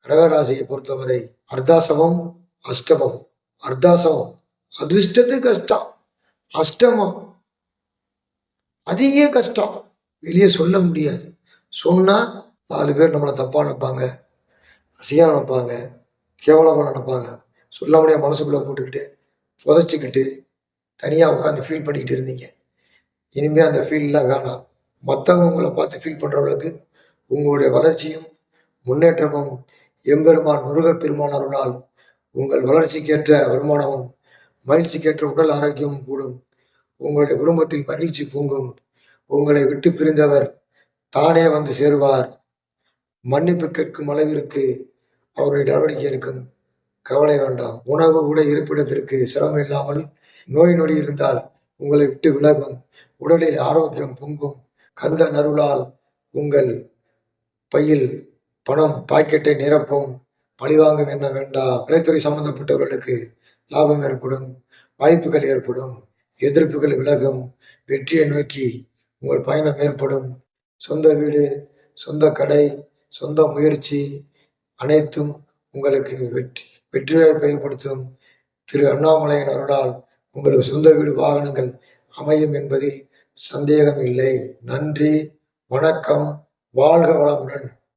கடகராசியை பொறுத்தவரை அர்த்தாசமம் அஷ்டமம். அர்த்தாசமம் அதிர்ஷ்டத்துக்கு கஷ்டம், அஷ்டமம் அதிக கஷ்டம், வெளியே சொல்ல முடியாது. சொன்னா 4 பேர் நம்மளை தப்பா நினைப்பாங்க, அசியா நினைப்பாங்க, கேவலமாக நினைப்பாங்க. சொல்ல முடியாது, மனசுக்குள்ள போட்டுக்கிட்டு புதைச்சிக்கிட்டு தனியாக உட்காந்து ஃபீல் பண்ணிக்கிட்டு இருந்தீங்க. இனிமேல் அந்த ஃபீல்லாம் வேணாம். மற்றவங்க உங்களை பார்த்து ஃபீல் பண்ணுற அளவுக்கு உங்களுடைய வளர்ச்சியும் முன்னேற்றமும் எம்பெருமான் முருகப் பெருமான் அருளால் உங்கள் வளர்ச்சிக்கேற்ற வருமானமும் மகிழ்ச்சிக்கேற்ற உடல் ஆரோக்கியமும் கூடும். உங்களுடைய குடும்பத்தில் மகிழ்ச்சி பொங்கும். உங்களை விட்டு பிரிந்தவர் தானே வந்து சேருவார். மன்னிப்பு கேட்கும் அளவிற்கு அவருடைய நடவடிக்கை இருக்கும். கவலை வேண்டாம். உணவு கூட இருப்பிடத்திற்கு சிரமம் இல்லாமல் நோய் நொடி இருந்தால் உங்களை விட்டு விலகும். உடலில் ஆரோக்கியம் பொங்கும். கந்தன் அருளால் உங்கள் பையில் பணம் பாக்கெட்டை நிரப்பும். பழிவாங்கும் என்ன வேண்டாம். கலைத்துறை சம்பந்தப்பட்டவர்களுக்கு லாபம் ஏற்படும், வாய்ப்புகள் ஏற்படும், எதிர்ப்புகள் விலகும், வெற்றியை நோக்கி உங்கள் பயணம் ஏற்படும். சொந்த வீடு, சொந்த கடை, சொந்த முயற்சி அனைத்தும் உங்களுக்கு வெற்றியை பயன்படுத்தும். திரு அண்ணாமலையின் அருளால் உங்களுக்கு சொந்த வீடு வாகனங்கள் அமையும் என்பதில் சந்தேகம் இல்லை. நன்றி, வணக்கம், வாழ்க வளமுடன்.